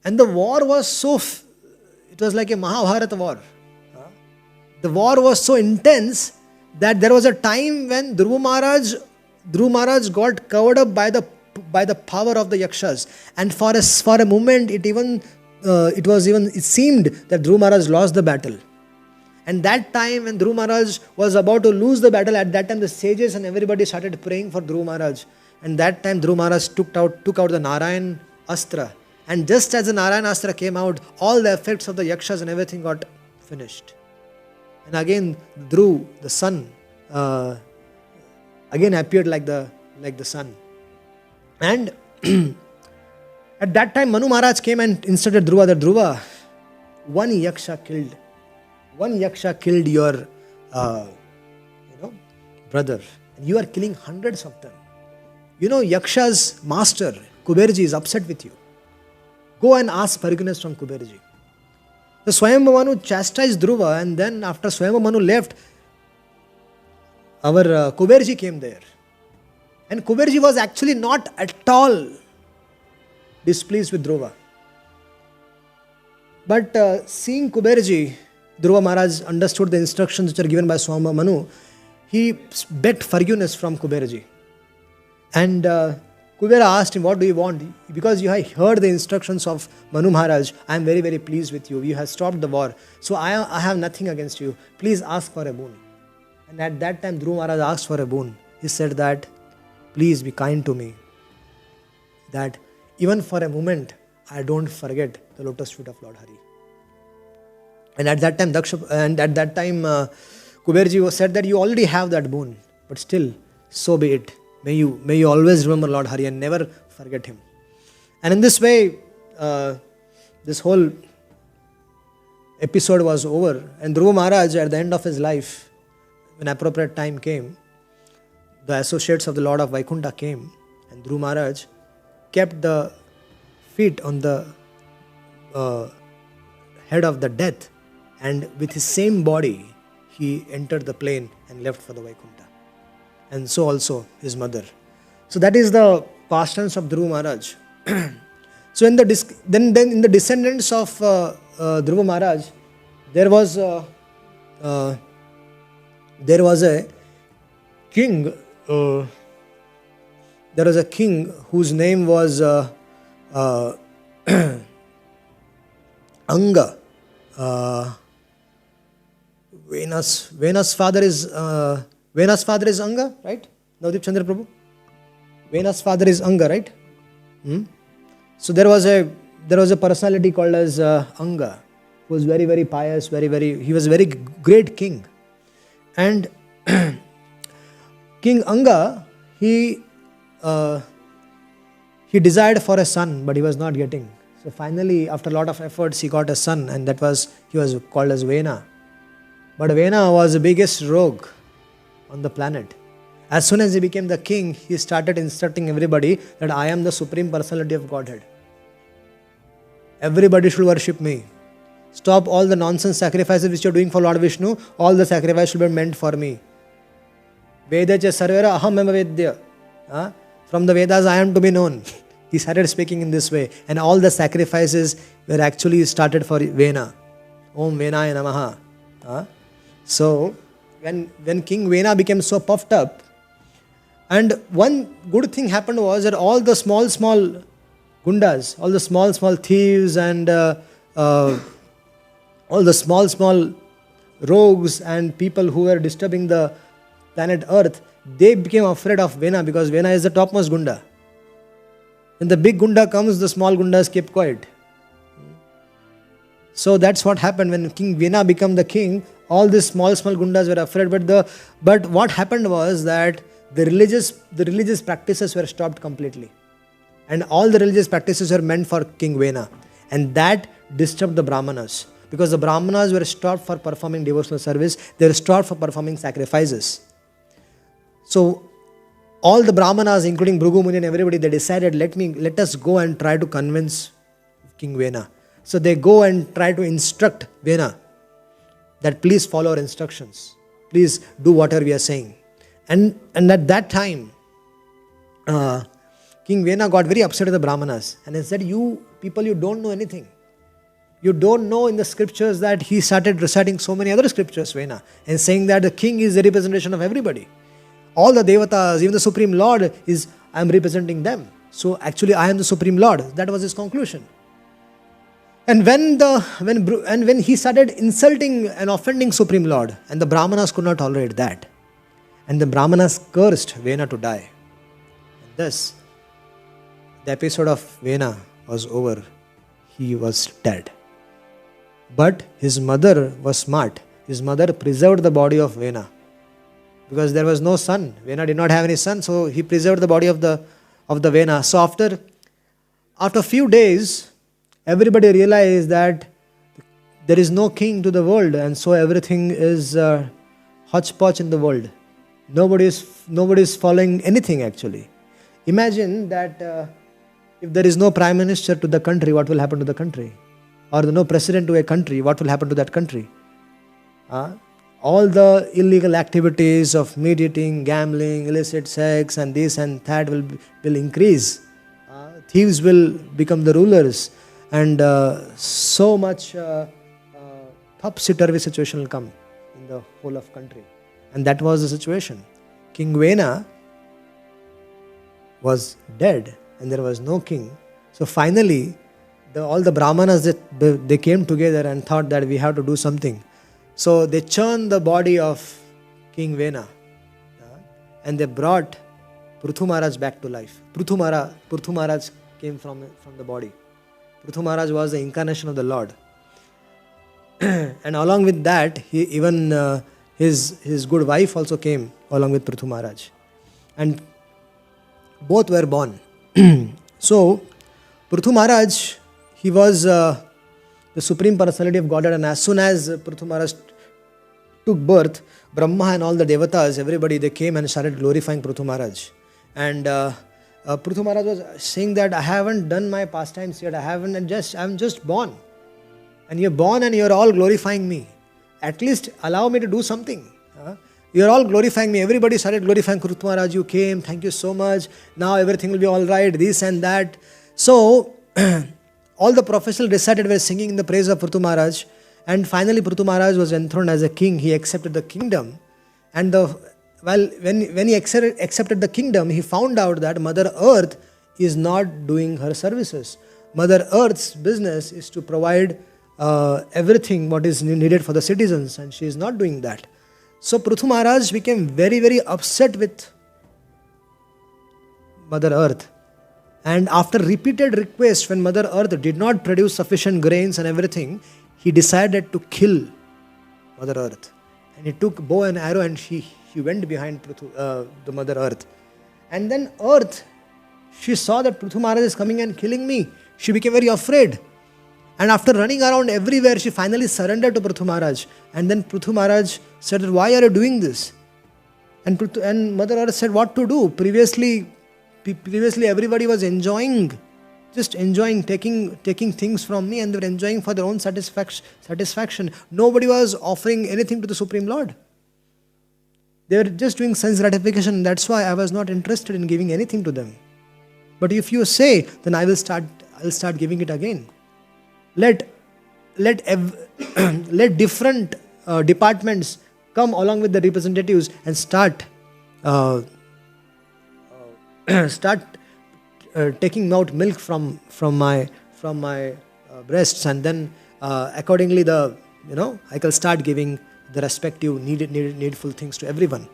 And the war was it was like a Mahabharata war. The war was so intense that there was a time when Dhruva Maharaj got covered up by the power of the Yakshas. And for a moment, it seemed that Dhruva Maharaj lost the battle. And that time when Dhruva Maharaj was about to lose the battle, at that time the sages and everybody started praying for Dhruva Maharaj. And that time Dhruva Maharaj took out the Narayan Astra. And just as the Narayan Astra came out, all the effects of the Yakshas and everything got finished. And again, Dhruv, the sun, again appeared like the sun. And at that time, Manu Maharaj came and instructed Dhruva that Dhruva, one Yaksha killed your brother. And you are killing hundreds of them. Yaksha's master, Kuberji, is upset with you. Go and ask forgiveness from Kuberji. The Swayambhu Manu chastised Dhruva, and then after Swayambhu Manu left, our Kuberji came there. And Kuberji was actually not at all displeased with Dhruva. But seeing Kuberji, Dhruva Maharaj understood the instructions which are given by Swayambhu Manu. He begged forgiveness from Kuberji. And Kubera asked him, what do you want? Because you have heard the instructions of Manu Maharaj, I am very, very pleased with you. You have stopped the war. So I have nothing against you. Please ask for a boon. And at that time, Dhruva Maharaj asked for a boon. He said that, please be kind to me. That even for a moment, I don't forget the lotus feet of Lord Hari. And at that time, Kuberji said that you already have that boon. But still, so be it. May you always remember Lord Hari and never forget him. And in this way, this whole episode was over. And Dhruva Maharaj, at the end of his life, when appropriate time came, the associates of the Lord of Vaikuntha came, and Dhruva Maharaj kept the feet on the head of the death, and with his same body, he entered the plane and left for the Vaikuntha. And so also his mother. So that is the pastimes of Dhruva Maharaj. So in the then in the descendants of Dhruva Maharaj, there was a king. There was a king whose name was Anga. Vena's father is Anga, right? Navdeep Chandra Prabhu. Vena's father is Anga, right? So there was a personality called as Anga, who was very, very pious, he was a very great king. And King Anga, he desired for a son, but he was not getting. So finally, after a lot of efforts, he got a son, and he was called as Vena. But Vena was the biggest rogue on the planet. As soon as he became the king, he started instructing everybody that I am the supreme personality of Godhead. Everybody should worship me. Stop all the nonsense sacrifices which you are doing for Lord Vishnu. All the sacrifice should be meant for me. Vedacha sarvera aham eva vedya. From the Vedas I am to be known. He started speaking in this way. And all the sacrifices were actually started for Vena. Om Venaya Namaha. So, when King Vena became so puffed up, and one good thing happened was that all the small gundas, all the small thieves and all the small rogues and people who were disturbing the planet Earth, they became afraid of Vena because Vena is the topmost gunda. When the big gunda comes, the small gundas keep quiet. So that's what happened when King Vena became the king. All these small gundas were afraid. But what happened was that the religious practices were stopped completely, and all the religious practices were meant for King Vena, and that disturbed the Brahmanas because the Brahmanas were stopped for performing devotional service. They were stopped for performing sacrifices. So all the Brahmanas, including Bhrigu Muni and everybody, they decided, let us go and try to convince King Vena. So they go and try to instruct Vena that please follow our instructions. Please do whatever we are saying. And at that time, King Vena got very upset at the Brahmanas and he said, you people, you don't know anything. You don't know in the scriptures that he started reciting so many other scriptures, Vena, and saying that the king is the representation of everybody. All the devatas, even the Supreme Lord I am representing them. So actually I am the Supreme Lord. That was his conclusion. And when he started insulting and offending Supreme Lord, and the Brahmanas could not tolerate that. And the Brahmanas cursed Vena to die. And thus, the episode of Vena was over. He was dead. But his mother was smart. His mother preserved the body of Vena. Because there was no son. Vena did not have any son, so he preserved the body of the Vena. So after a few days, everybody realized that there is no king to the world, and so everything is hodgepodge in the world. Nobody is following anything actually. Imagine that if there is no prime minister to the country, what will happen to the country? Or no president to a country, what will happen to that country? All the illegal activities of meat eating, gambling, illicit sex, and this and that will increase. Thieves will become the rulers, and so much topsy-turvy situation will come in the whole of country. And that was the situation. King Vena was dead, and there was no king. So finally, all the Brahmanas, they came together and thought that we have to do something. So they churned the body of King Vena, and they brought Pruthu Maharaj back to life. Pruthu Maharaj came from the body. Pruthu Maharaj was the incarnation of the Lord. And along with that, he his good wife also came along with Prithu Maharaj. And both were born. So, Prithu Maharaj, he was the Supreme Personality of Godhead, and as soon as Prithu Maharaj took birth, Brahma and all the Devatas, everybody, they came and started glorifying Prithu Maharaj. And Prithu Maharaj was saying that I haven't done my pastimes yet, I'm just born. And you're born and you're all glorifying me. At least allow me to do something. You're all glorifying me. Everybody started glorifying Prithu Maharaj. You came, thank you so much. Now everything will be all right, this and that. So, all the professionals recited were singing in the praise of Prithu Maharaj. And finally, Prithu Maharaj was enthroned as a king. He accepted the kingdom. And when he accepted the kingdom, he found out that Mother Earth is not doing her services. Mother Earth's business is to provide everything what is needed for the citizens, and she is not doing that. So Prithu Maharaj became very, very upset with Mother Earth. And after repeated requests, when Mother Earth did not produce sufficient grains and everything, he decided to kill Mother Earth. And he took bow and arrow and he went behind the Mother Earth. And then Earth, she saw that Prithu Maharaj is coming and killing me. She became very afraid. And after running around everywhere, she finally surrendered to Prithu Maharaj. And then Prithu Maharaj said, why are you doing this? And Mother Earth said, what to do? Previously everybody was just enjoying, taking things from me, and they were enjoying for their own satisfaction. Nobody was offering anything to the Supreme Lord. They were just doing sense gratification. That's why I was not interested in giving anything to them. But if you say, then I'll start giving it again. Let different departments come along with the representatives and start taking out milk from my breasts, and then accordingly I can start giving the respective needful things to everyone.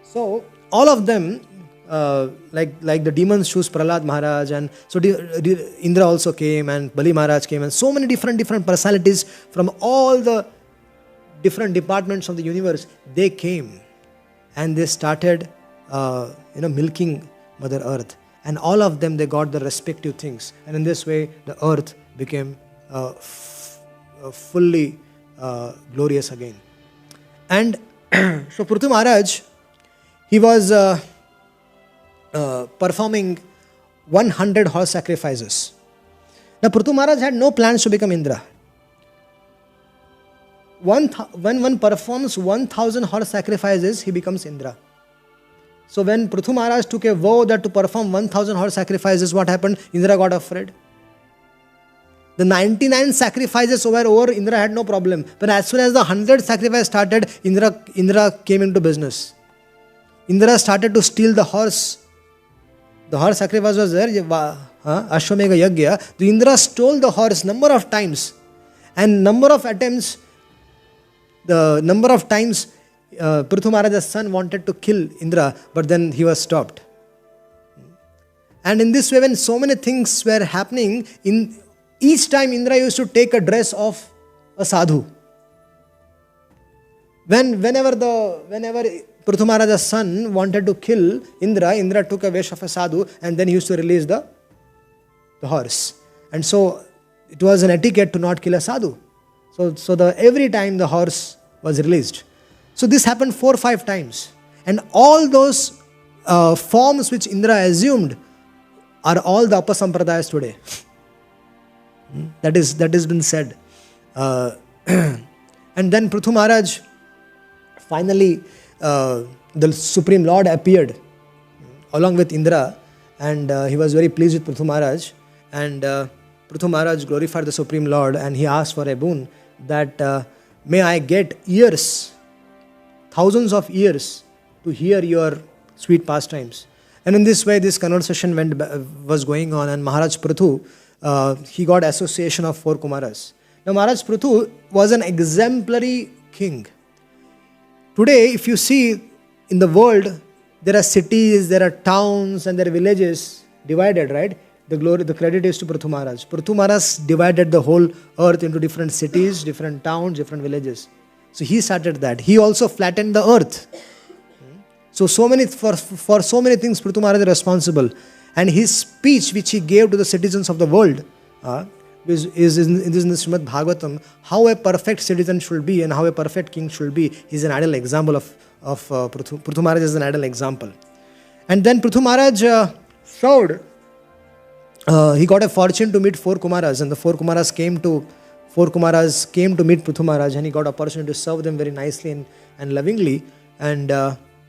So all of them, like the demons choose Prahlad Maharaj, and so Indra also came, and Bali Maharaj came, and so many different personalities from all the different departments of the universe, they came and they started milking Mother Earth. And all of them, they got the respective things. And in this way, the earth became fully glorious again. And so Prithu Maharaj, he was performing 100 horse sacrifices. Now Prithu Maharaj had no plans to become Indra. When one performs 1000 horse sacrifices, he becomes Indra. So when Prithu Maharaj took a vow that to perform 1000 horse sacrifices, what happened? Indra got afraid. The 99 sacrifices were over, Indra had no problem. But as soon as the 100 sacrifice started, Indra came into business. Indra started to steal the horse. The horse sacrifice was there, Ashwamegha Yagya. The Indra stole the horse number of times. And number of attempts, the number of times Prithu Maharaj's son wanted to kill Indra, but then he was stopped. And in this way, when so many things were happening, in each time Indra used to take a dress of a sadhu. Whenever Prithu Maharaj's son wanted to kill Indra took a vesh of a sadhu, and then he used to release the horse. And so it was an etiquette to not kill a sadhu. So every time the horse was released. So this happened 4 or 5 times. And all those forms which Indra assumed are all the Apasampradayas today. That has been said. And then Prithu Maharaj, finally, the Supreme Lord appeared along with Indra, and he was very pleased with Prithu Maharaj. And Prithu Maharaj glorified the Supreme Lord, and he asked for a boon that may I get ears, thousands of years, to hear your sweet pastimes. And in this way, this conversation was going on, and Maharaj Prithu, he got association of 4 Kumaras. Now Maharaj Prithu was an exemplary king. Today, if you see in the world, there are cities, there are towns, and there are villages divided, right? The credit is to Prithu Maharaj. Prithu Maharaj divided the whole earth into different cities, different towns, different villages. So he started that. He also flattened the earth. So many for so many things Prithu Maharaj is responsible. And his speech which he gave to the citizens of the world is in the Srimad Bhagavatam, how a perfect citizen should be and how a perfect king should be. He's an ideal example of Prithu Maharaj is an ideal example. And then Prithu Maharaj showed, he got a fortune to meet 4 Kumaras, and the 4 Kumaras came to meet Prithu Maharaj, and he got opportunity to serve them very nicely and lovingly. And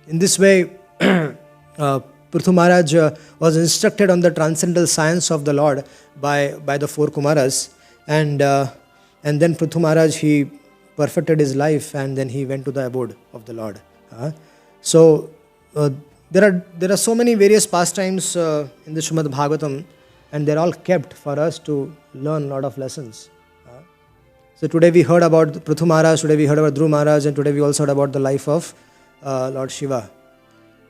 in this way, Prithu Maharaj was instructed on the transcendental science of the Lord by the 4 Kumaras, and then Prithu Maharaj, he perfected his life, and then he went to the abode of the Lord. So there are so many various pastimes in the Srimad Bhagavatam, and they're all kept for us to learn a lot of lessons. So today we heard about Prithu Maharaj, today we heard about Dhruv Maharaj, and today we also heard about the life of Lord Shiva.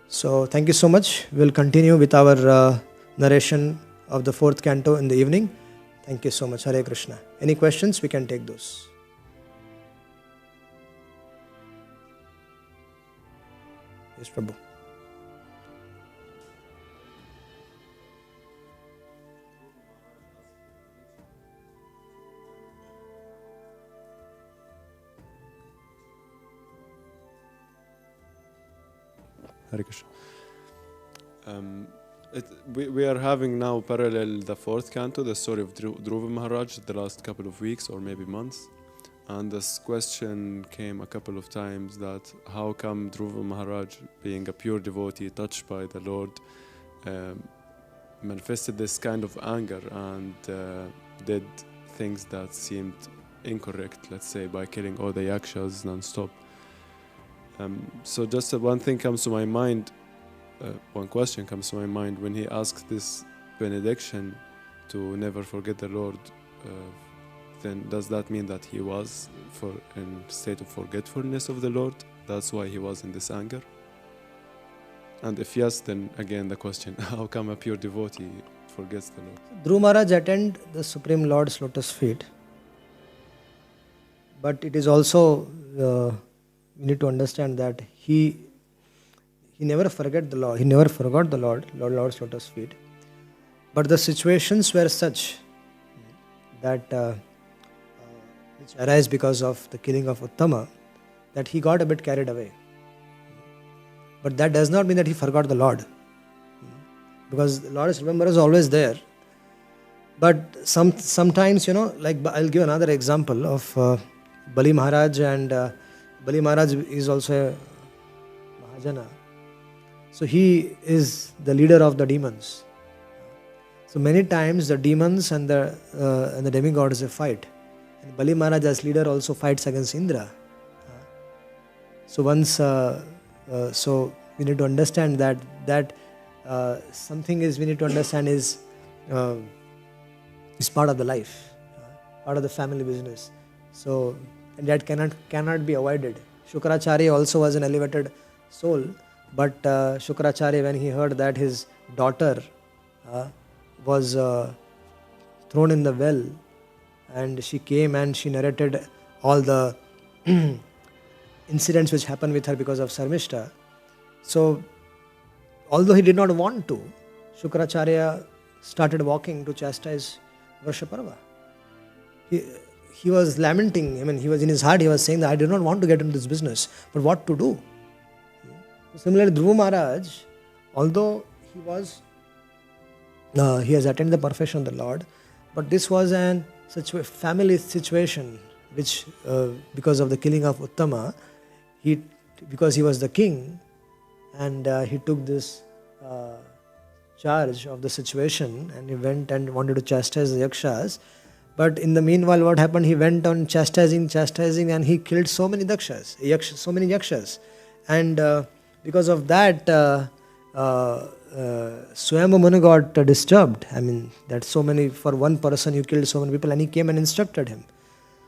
So thank you so much. We'll continue with our narration of the 4th canto in the evening. Thank you so much. Hare Krishna. Any questions? We can take those. Yes, Prabhu. Hare Krishna. We are having now parallel the 4th canto, the story of Dhruva Maharaj, the last couple of weeks or maybe months. And this question came a couple of times, that how come Dhruva Maharaj, being a pure devotee, touched by the Lord, manifested this kind of anger and did things that seemed incorrect, let's say, by killing all the yakshas non-stop. So just one thing comes to my mind, one question comes to my mind when he asked this benediction to never forget the Lord. Then does that mean that he was in state of forgetfulness of the Lord? That's why he was in this anger? And if yes, then again the question, how come a pure devotee forgets the Lord? Dhruv Maharaj attended the Supreme Lord's lotus feet. But it is also, we need to understand that he never forgot the Lord. He never forgot the Lord's lotus feet. But the situations were such that which arise because of the killing of Uttama, that he got a bit carried away. But that does not mean that he forgot the Lord, because the Lord's remembrance is always there. But sometimes, like I'll give another example of Bali Maharaj, and Bali Maharaj is also a Mahajana. So he is the leader of the demons. So many times the demons and the demigods, they fight. And Bali Maharaj as leader also fights against Indra. So so we need to understand that something is we need to understand is part of the life, part of the family business. So and that cannot be avoided. Shukracharya also was an elevated soul, but Shukracharya, when he heard that his daughter was thrown in the well, and she came and she narrated all the incidents which happened with her because of Sarmishta. So, although he did not want to, Shukracharya started walking to chastise Varshaparva. He was lamenting, he was in his heart, he was saying that I did not want to get into this business, but what to do? Similarly, Dhruva Maharaj, although he has attained the perfection of the Lord, but this was an family situation which, because of the killing of Uttama, because he was the king, and he took this charge of the situation, and he went and wanted to chastise the yakshas. But in the meanwhile, what happened? He went on chastising, and he killed so many yakshas. And because of that, Swayambhu Muni got disturbed. That so many, for one person you killed so many people, and he came and instructed him.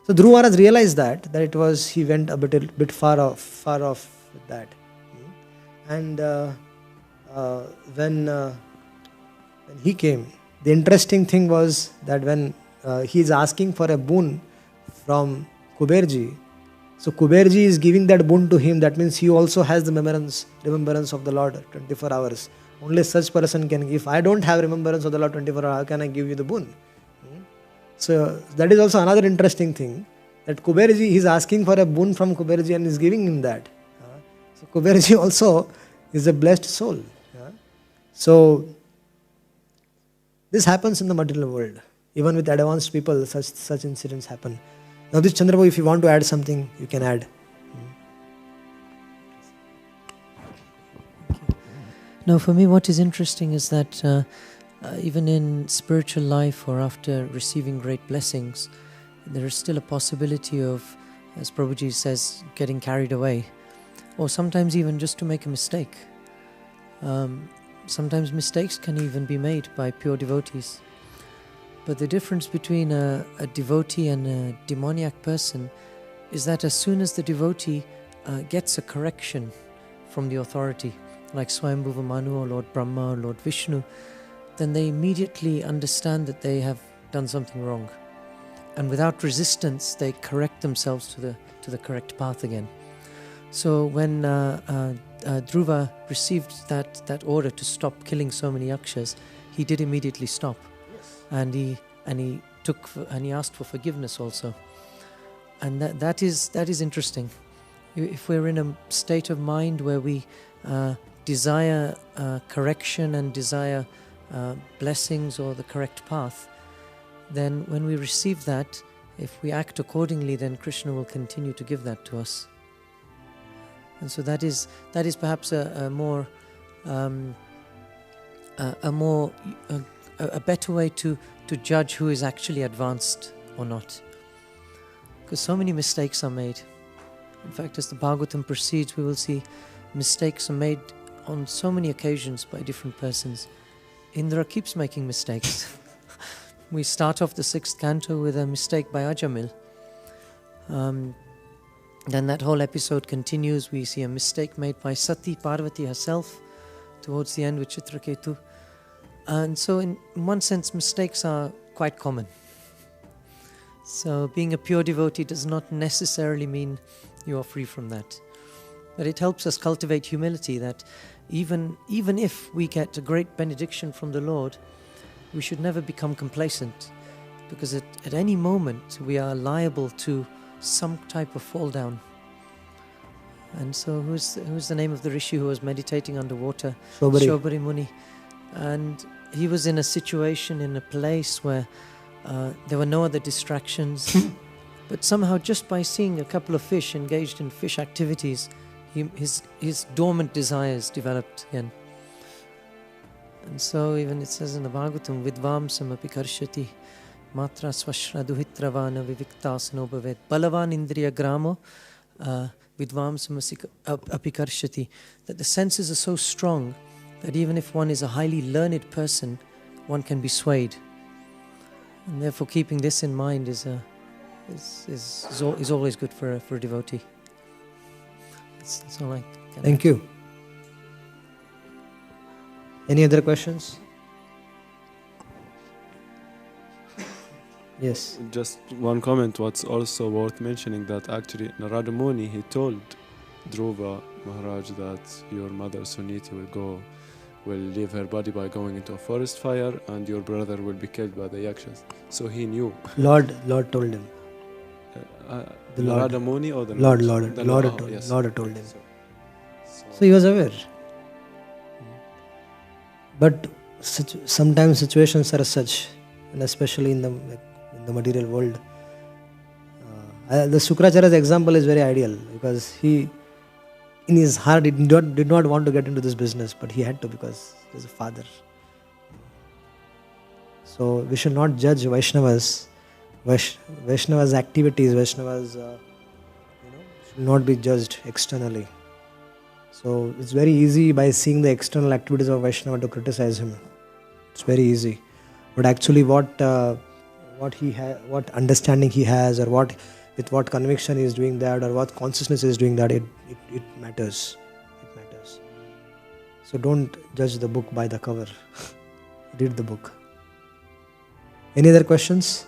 So Dhruva Maharaj realized that it was, he went a bit far off with that. And when he came, the interesting thing was that when he is asking for a boon from Kuberji, So Kuberji is giving that boon to him. That means he also has the remembrance of the Lord 24 hours. Only such person can give. If I don't have remembrance of the Lord 24 hours, how can I give you the boon? So that is also another interesting thing. That Kuberji is asking for a boon from Kuberji and is giving him that. So Kuberji also is a blessed soul. So this happens in the material world. Even with advanced people, such incidents happen. Now this Chandrababu, if you want to add something, you can add. No, for me what is interesting is that even in spiritual life or after receiving great blessings, there is still a possibility of, as Prabhuji says, getting carried away. Or sometimes even just to make a mistake. Sometimes mistakes can even be made by pure devotees. But the difference between a devotee and a demoniac person is that as soon as the devotee gets a correction from the authority, like Swayambhuva Manu or Lord Brahma or Lord Vishnu, then they immediately understand that they have done something wrong. And without resistance, they correct themselves to the correct path again. So when Dhruva received that order to stop killing so many yakshas, he did immediately stop. And he asked for forgiveness also, and that is interesting. If we're in a state of mind where we desire correction and desire blessings or the correct path, then when we receive that, if we act accordingly, then Krishna will continue to give that to us. And so that is perhaps a better way to judge who is actually advanced or not. Because so many mistakes are made. In fact, as the Bhagavatam proceeds, we will see mistakes are made on so many occasions by different persons. Indra keeps making mistakes. We start off the 6th canto with a mistake by Ajamil. Then that whole episode continues. We see a mistake made by Sati, Parvati herself, towards the end with Chitraketu. And so in one sense, mistakes are quite common. So being a pure devotee does not necessarily mean you are free from that. But it helps us cultivate humility, that even if we get a great benediction from the Lord, we should never become complacent, because at any moment we are liable to some type of fall down. And so who's the name of the rishi who was meditating underwater? Shobari Muni. And he was in a situation, in a place where there were no other distractions. But somehow, just by seeing a couple of fish engaged in fish activities, his dormant desires developed again. And so even it says in the Bhagavatam, Vidvamsam api karshati matra swashra duhitravana viviktasano bhavet balavan indriya gramo vidvamsam api karshati, that the senses are so strong that even if one is a highly learned person, one can be swayed. And therefore keeping this in mind is always good for a devotee. That's all I can Thank add. you. Any other questions? Yes. Just one comment. What's also worth mentioning, that actually Narada Muni, he told Dhruva Maharaj that your mother Suniti will leave her body by going into a forest fire, and your brother will be killed by the yakshas. So he knew. Lord told him. The Narada Lord. Muni or the Lord yes. told him. So he was aware. But sometimes situations are such, and especially in the material world. The Sukracharya's example is very ideal, because he, in his heart, did not want to get into this business, but he had to, because he was a father. So we should not judge Vaishnavas' activities. Vaishnavas should not be judged externally. So it's very easy by seeing the external activities of Vaishnava to criticize him. It's very easy. But actually what understanding he has, or with what conviction he is doing that, or what consciousness he is doing that, it matters. It matters. So don't judge the book by the cover. Read the book. Any other questions?